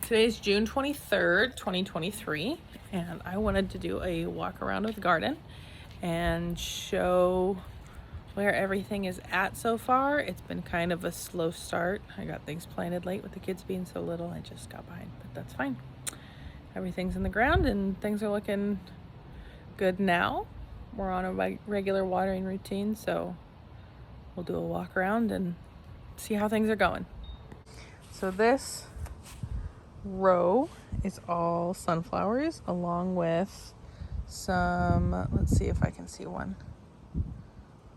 Today's June 23rd, 2023, and I wanted to do a walk around of the garden and show where everything is at so far. It's been kind of a slow start. I got things planted late with the kids being so little. I just got behind, but that's fine. Everything's in the ground and things are looking good now. We're on a regular watering routine, so we'll do a walk around and see how things are going. So this row is all sunflowers along with some, let's see if I can see one.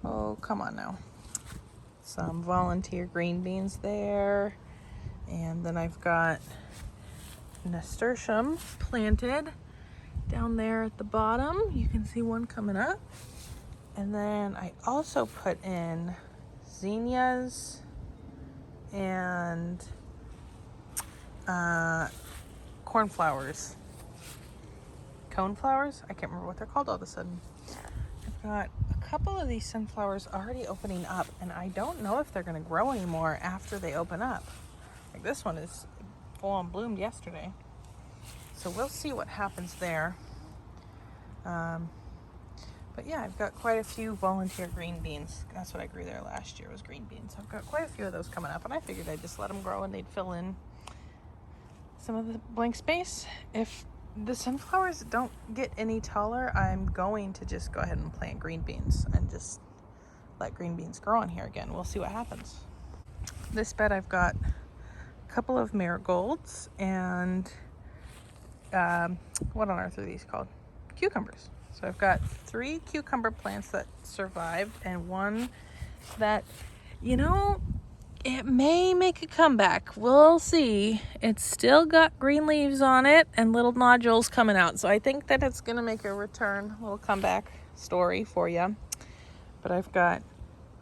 Oh, come on now. Some volunteer green beans there. And then I've got nasturtium planted down there at the bottom. You can see one coming up. And then I also put in zinnias and cornflowers. Coneflowers? I can't remember what they're called all of a sudden. I've got a couple of these sunflowers already opening up, and I don't know if they're going to grow anymore after they open up. Like this one is full on bloomed yesterday. So we'll see what happens there. But yeah, I've got quite a few volunteer green beans. That's what I grew there last year, was green beans. So I've got quite a few of those coming up, and I figured I'd just let them grow and they'd fill in some of the blank space. If the sunflowers don't get any taller, I'm going to just go ahead and plant green beans and just let green beans grow on here again. We'll see what happens. This bed I've got a couple of marigolds and what on earth are these called? Cucumbers. So I've got 3 cucumber plants that survived and one that, it may make a comeback. We'll see. It's still got green leaves on it and little nodules coming out. So I think that it's going to make a return, a little comeback story for you. But I've got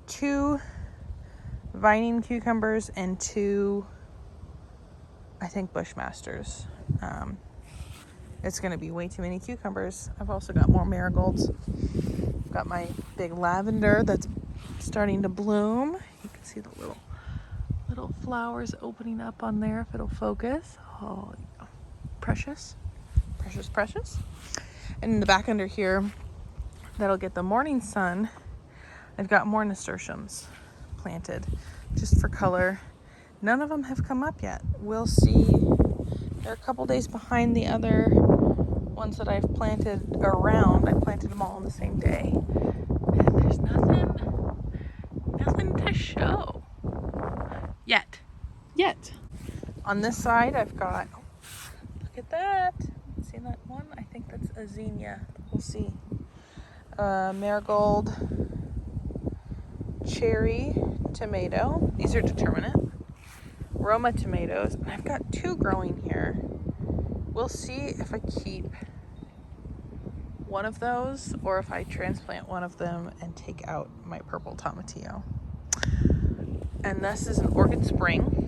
2 vining cucumbers and 2, I think, Bushmasters. It's going to be way too many cucumbers. I've also got more marigolds. I've got my big lavender that's starting to bloom. You can see the little flowers opening up on there if it'll focus. Oh, precious. And in the back under here, that'll get the morning sun, I've got more nasturtiums planted just for color. None of them have come up yet. We'll see. They're a couple days behind the other ones that I've planted around. I planted them all on the same day. And there's nothing to show. Yet. On this side, I've got, look at that. See that one? I think that's a zinnia. We'll see. Marigold, cherry, tomato. These are determinate. Roma tomatoes. And I've got 2 growing here. We'll see if I keep one of those or if I transplant one of them and take out my purple tomatillo. And this is an orchid spring.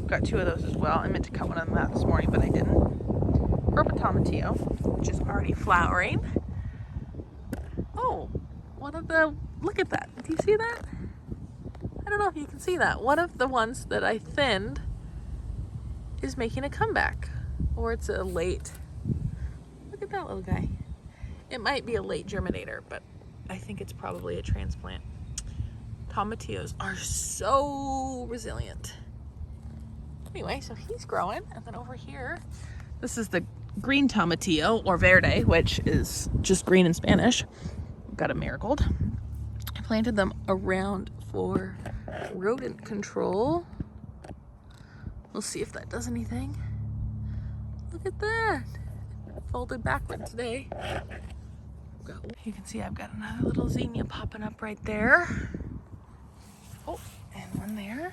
Got 2 of those as well. I meant to cut one of them out this morning, but I didn't. Purple tomatillo, which is already flowering. Oh, look at that. Do you see that? I don't know if you can see that. One of the ones that I thinned is making a comeback. Or it's a late, look at that little guy. It might be a late germinator, but I think it's probably a transplant. Tomatillos are so resilient. Anyway, so he's growing. And then over here, this is the green tomatillo, or verde, which is just green in Spanish. We've got a marigold. I planted them around for rodent control. We'll see if that does anything. Look at that. Folded backward today. You can see I've got another little zinnia popping up right there. Oh, and one there.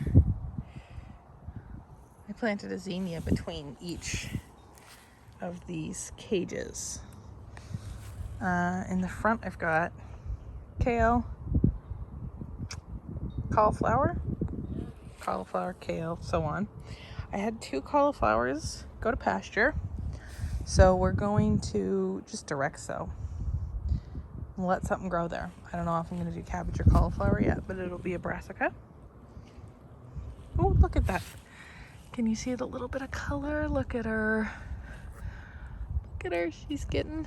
I planted a zinnia between each of these cages. In the front, I've got kale, cauliflower, kale, so on. I had 2 cauliflowers go to pasture, so we're going to just direct sow and let something grow there. I don't know if I'm going to do cabbage or cauliflower yet, but it'll be a brassica. Oh, look at that. Can you see the little bit of color? Look at her. Look at her. She's getting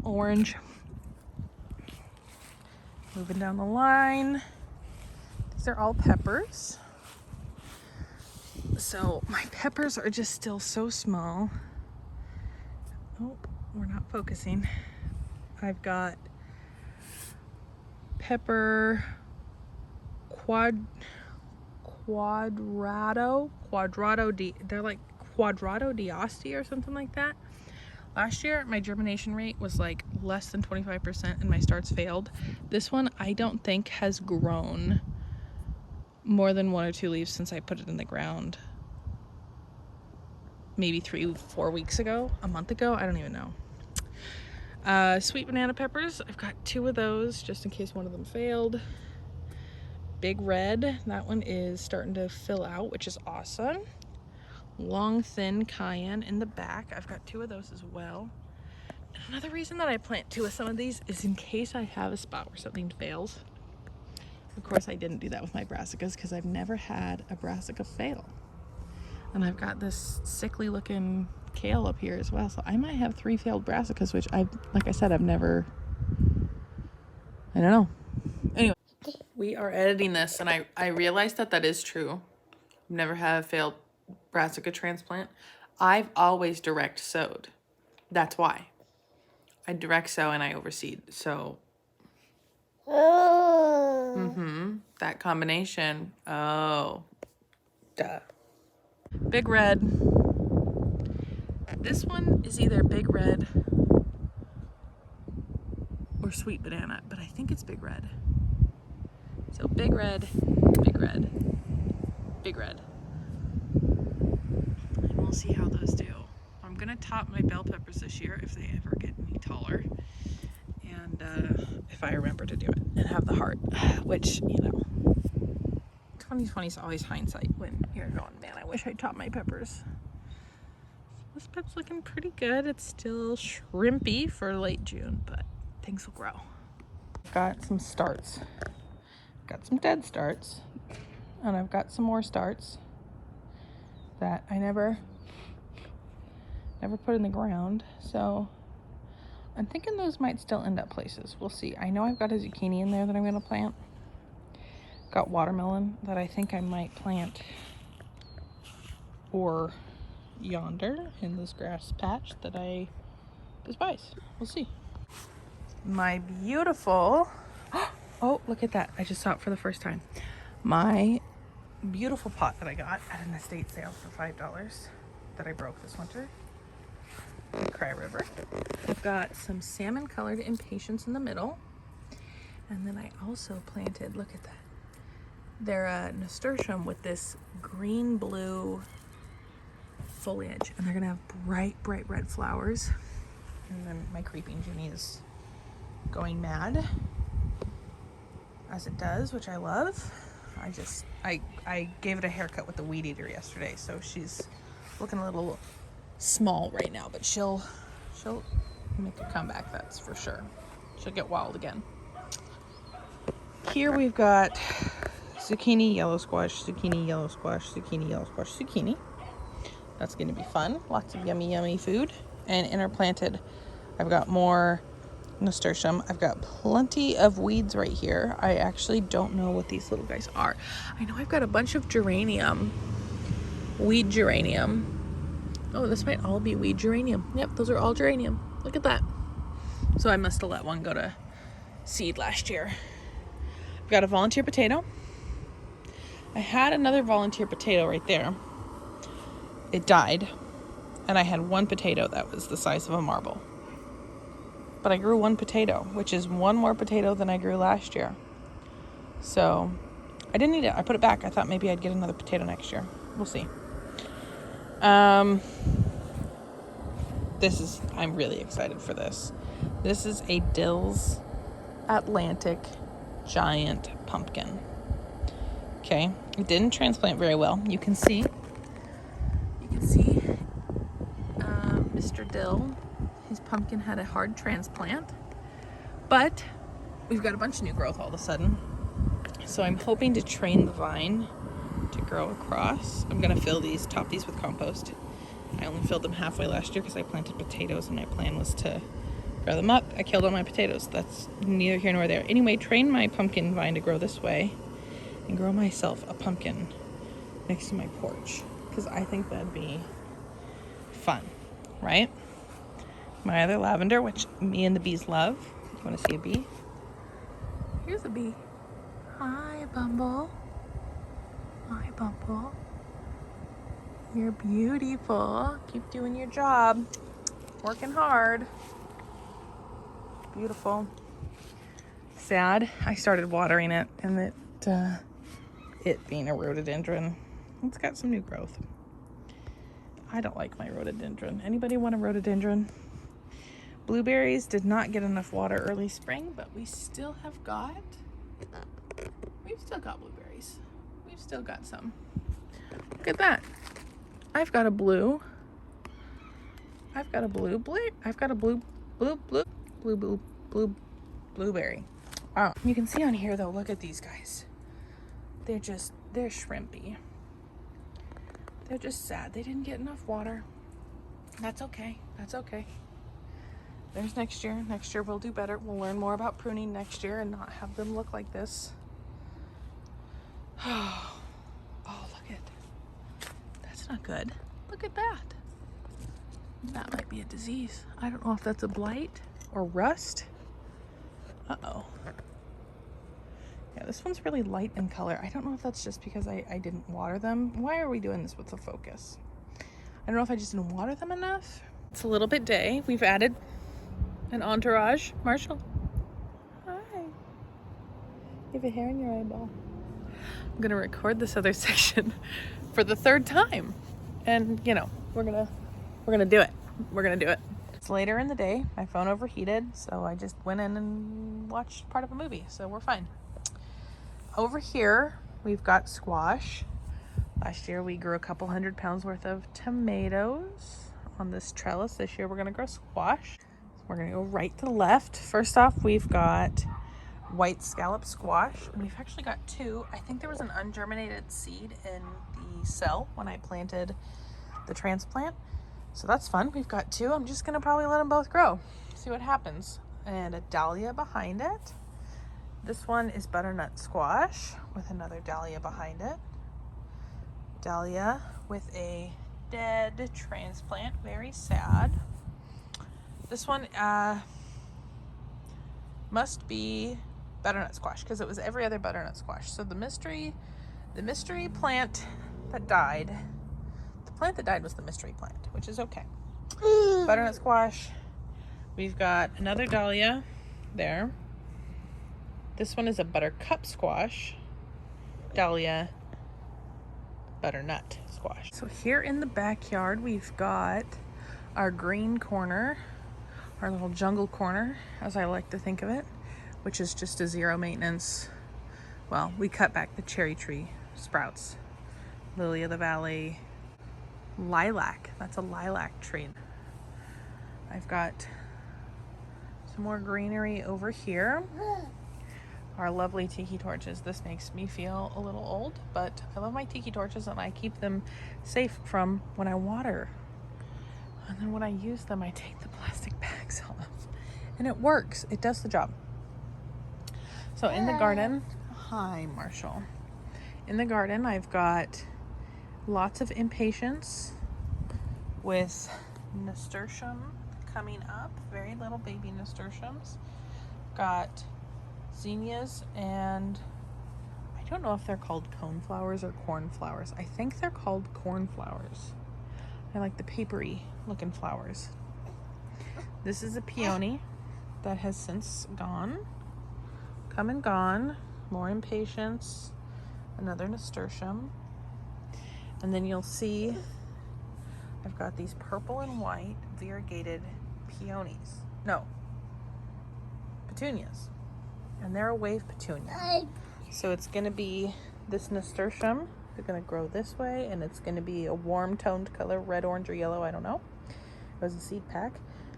orange. Moving down the line. These are all peppers. So my peppers are just still so small. Oh, we're not focusing. I've got pepper they're like Quadrado d'Asti or something like that. Last year, my germination rate was like less than 25% and my starts failed. This one, I don't think has grown more than 1 or 2 leaves since I put it in the ground. Maybe 3-4 weeks ago, a month ago, I don't even know. Sweet banana peppers, I've got 2 of those just in case one of them failed. Big red, that one is starting to fill out, which is awesome. Long thin cayenne in the back, I've got 2 of those as well. And another reason that I plant 2 of some of these is in case I have a spot where something fails. Of course I didn't do that with my brassicas because I've never had a brassica fail. And I've got this sickly looking kale up here as well, so I might have 3 failed brassicas, which like I said, I've never, I don't know. Anyway, we are editing this and I realized that is true. I've never had a failed brassica transplant. I've always direct sowed. That's why. I direct sow and I overseed. So that combination. Oh, duh. Big red. This one is either big red or sweet banana, but I think it's big red. So big red, big red, big red. And we'll see how those do. I'm gonna top my bell peppers this year if they ever get any taller. And if I remember to do it and have the heart, which, you know, 2020 is always hindsight when you're going, man, I wish I topped my peppers. This pep's looking pretty good. It's still shrimpy for late June, but things will grow. Got some starts. Got some dead starts. And I've got some more starts that I never put in the ground. So I'm thinking those might still end up places. We'll see. I know I've got a zucchini in there that I'm going to plant. Got watermelon that I think I might plant or yonder in this grass patch that I despise. We'll see. My beautiful, oh, look at that. I just saw it for the first time. My beautiful pot that I got at an estate sale for $5 that I broke this winter. Cry River. I've got some salmon colored impatiens in the middle. And then I also planted, look at that. They're a nasturtium with this green blue foliage, and they're gonna have bright red flowers. And then my creeping Ginny is going mad, as it does, which I love. I gave it a haircut with the weed eater yesterday, so she's looking a little small right now, but she'll make a comeback, that's for sure. She'll get wild again. Here we've got zucchini, yellow squash, zucchini, yellow squash, zucchini, yellow squash, zucchini. That's going to be fun. Lots of yummy food. And interplanted, I've got more nasturtium. I've got plenty of weeds right here. I actually don't know what these little guys are. I know I've got a bunch of geranium, weed geranium. Oh, this might all be weed geranium. Yep, those are all geranium. Look at that. So I must have let one go to seed last year. I've got a volunteer potato. I had another volunteer potato right there. It died, and I had one potato that was the size of a marble. But I grew one potato, which is one more potato than I grew last year. So I didn't eat it. I put it back. I thought maybe I'd get another potato next year. We'll see. I'm really excited for this. This is a Dill's Atlantic giant pumpkin. Okay, it didn't transplant very well. You can see Mr. Dill, his pumpkin had a hard transplant, but we've got a bunch of new growth all of a sudden. So I'm hoping to train the vine to grow across. I'm gonna top these with compost. I only filled them halfway last year because I planted potatoes and my plan was to grow them up. I killed all my potatoes. That's neither here nor there. Anyway, train my pumpkin vine to grow this way and grow myself a pumpkin next to my porch because I think that'd be fun, right? My other lavender, which me and the bees love. You want to see a bee? Here's a bee. Hi, Bumble. Hi, Bumble. You're beautiful. Keep doing your job. Working hard. Beautiful. Sad. I started watering it, and it being a rhododendron, it's got some new growth. I don't like my rhododendron. Anybody want a rhododendron? Blueberries did not get enough water early spring, but we've still got blueberries. We've still got some. Look at that. I've got a blue blueberry. Wow. You can see on here though, look at these guys. They're shrimpy. They're just sad. They didn't get enough water. That's okay. There's next year. Next year we'll do better. We'll learn more about pruning next year and not have them look like this. Oh, look at. That's not good. Look at that. That might be a disease. I don't know if that's a blight or rust. Uh-oh. Yeah, this one's really light in color. I don't know if that's just because I didn't water them. Why are we doing this with the focus? I don't know if I just didn't water them enough. It's a little bit day. We've added an entourage. Marshall. Hi. You have a hair in your eyeball. I'm gonna record this other section for the third time. And you know, we're gonna do it. We're gonna do it. It's later in the day. My phone overheated, so I just went in and watched part of a movie, so we're fine. Over here, we've got squash. Last year we grew a couple 100 pounds worth of tomatoes on this trellis. This year we're gonna grow squash. We're gonna go right to left. First off, we've got white scallop squash. And we've actually got two. I think there was an ungerminated seed in the cell when I planted the transplant. So that's fun. We've got two. I'm just gonna probably let them both grow. See what happens. And a dahlia behind it. This one is butternut squash with another dahlia behind it. Dahlia with a dead transplant. Very sad. This one must be butternut squash because it was every other butternut squash. So the mystery plant that died, the plant that died was the mystery plant, which is okay. Butternut squash. We've got another dahlia there. This one is a buttercup squash, dahlia, butternut squash. So here in the backyard, we've got our green corner, our little jungle corner, as I like to think of it, which is just a zero maintenance. Well, we cut back the cherry tree sprouts, lily of the valley, lilac. That's a lilac tree. I've got some more greenery over here. Our lovely tiki torches. This makes me feel a little old, but I love my tiki torches and I keep them safe from when I water. And then when I use them, I take the plastic bags off. And it works. It does the job. So in the garden, hi Marshall. In the garden, I've got lots of impatiens with nasturtium coming up. Very little baby nasturtiums. Got zinnias, and I don't know if they're called coneflowers or cornflowers. I think they're called cornflowers. I like the papery looking flowers. This is a peony that has since come and gone. More impatiens, another nasturtium, and then you'll see I've got these purple and white variegated petunias, and they're a wave petunia. So it's going to be this nasturtium. They're going to grow this way, and it's going to be a warm toned color, red, orange, or yellow, I don't know. It was a seed pack.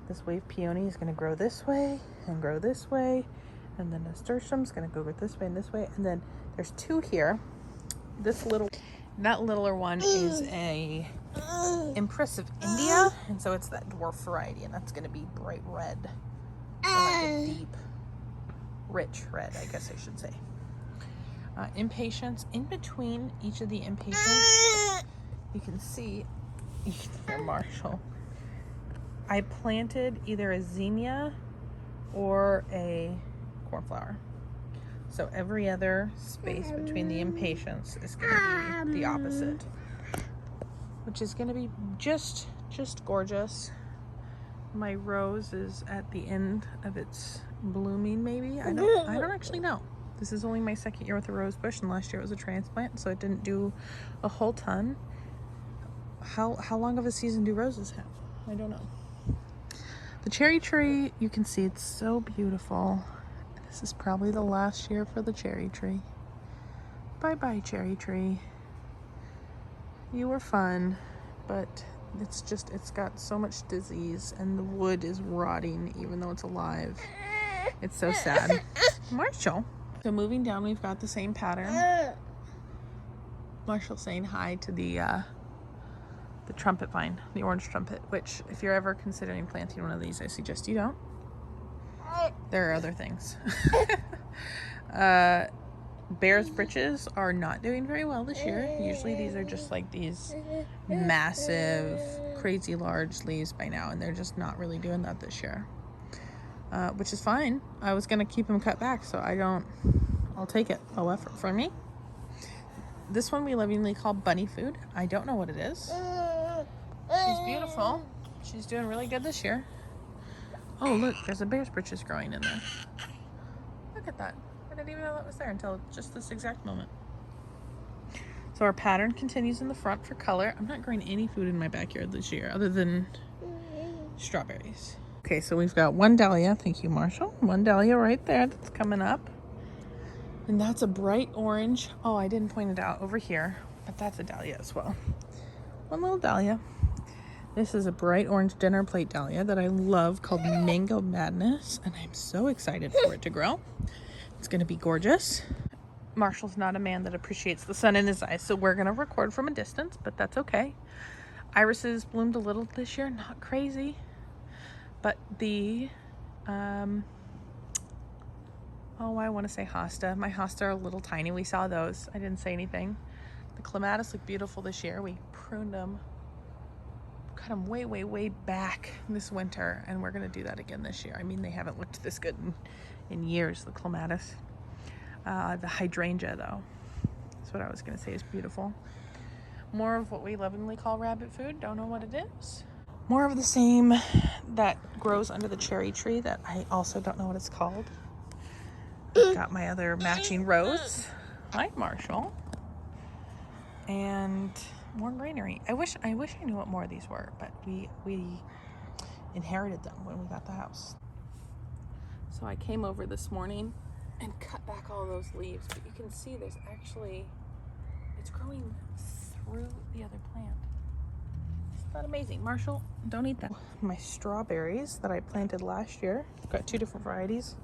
This wave peony is going to grow this way and grow this way, and the nasturtium is going to go this way and this way, and then there's two here. This little, That littler one is a Impressive India, and so it's that dwarf variety, and that's going to be bright red, or like a deep, rich red, I guess I should say. Impatiens, in between each of the impatiens, you can see, for Marshall, I planted either a zinnia or a cornflower. So every other space between the impatiens is going to be the opposite, which is going to be just gorgeous. My rose is at the end of its blooming, maybe. I don't actually know. This is only my second year with a rose bush, and last year it was a transplant, so it didn't do a whole ton. How long of a season do roses have? I don't know. The cherry tree, you can see it's so beautiful. This is probably the last year for the cherry tree. Bye-bye, cherry tree. You were fun, but it's got so much disease, and the wood is rotting even though it's alive. It's so sad. Marshall. So moving down, we've got the same pattern. Marshall saying hi to the trumpet vine, the orange trumpet, which if you're ever considering planting one of these, I suggest you don't. There are other things. Bear's britches are not doing very well this year. Usually these are just like these massive, crazy large leaves by now, and they're just not really doing that this year. Which is fine. I was gonna keep them cut back, so I'll take it. No effort from me. This one we lovingly call bunny food. I don't know what it is. She's beautiful. She's doing really good this year. Oh, look, there's a bear's britches growing in there. Look at that. I didn't even know that was there until just this exact moment. So our pattern continues in the front for color. I'm not growing any food in my backyard this year other than strawberries. Okay, so we've got one dahlia. Thank you, Marshall. One dahlia right there that's coming up. And that's a bright orange. Oh, I didn't point it out over here, but that's a dahlia as well. One little dahlia. This is a bright orange dinner plate dahlia that I love called Mango Madness, and I'm so excited for it to grow. It's going to be gorgeous. Marshall's not a man that appreciates the sun in his eyes, so we're going to record from a distance, but that's okay. Irises bloomed a little this year, not crazy, but the I want to say hosta. My hosta are a little tiny. We saw those. I didn't say anything. The clematis look beautiful this year. We pruned them, cut them way back this winter, and we're going to do that again this year. I mean, they haven't looked this good in years, the clematis. The hydrangea, though, that's what I was going to say, is beautiful. More of what we lovingly call rabbit food. Don't know what it is. More of the same that grows under the cherry tree that I also don't know what it's called. I've got my other matching rose. Hi, Marshall. And more greenery. I wish I knew what more of these were, but we inherited them when we got the house. So I came over this morning and cut back all those leaves, but you can see it's growing through the other plant. Isn't that amazing? Marshall, don't eat that. My strawberries that I planted last year. I've got two different varieties,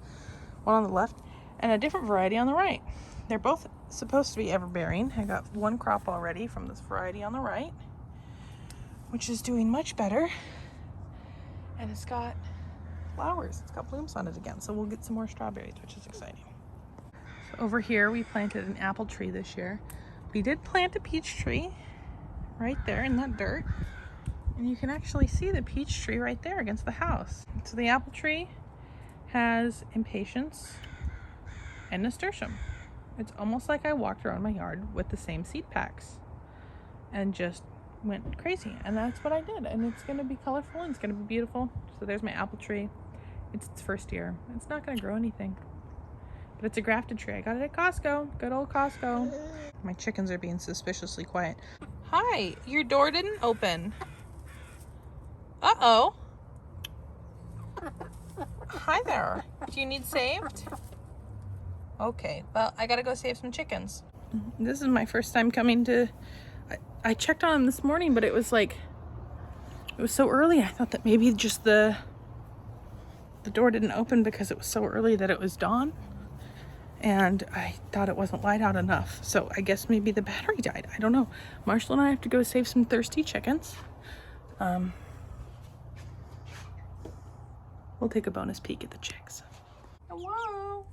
one on the left and a different variety on the right. They're both supposed to be everbearing. I got one crop already from this variety on the right, which is doing much better, and it's got flowers. It's got blooms on it again, so we'll get some more strawberries, which is exciting. So over here we planted an apple tree this year. We did plant a peach tree right there in that dirt, and you can actually see the peach tree right there against the house. So the apple tree has impatiens and nasturtium. It's almost like I walked around my yard with the same seed packs and just went crazy, and that's what I did. And it's going to be colorful and it's going to be beautiful. So there's my apple tree. It's its first year. It's not going to grow anything, but it's a grafted tree. I got it at Costco. Good old Costco. My chickens are being suspiciously quiet. Hi, your door didn't open. Uh-oh. Hi there. Do you need saved? Okay, well, I gotta go save some chickens. This is my first time coming to... I checked on them this morning, but it was so early. I thought that maybe just the door didn't open because it was so early that it was dawn. and I thought it wasn't light out enough. So I guess maybe the battery died. I don't know. Marshall and I have to go save some thirsty chickens. We'll take a bonus peek at the chicks. Hello.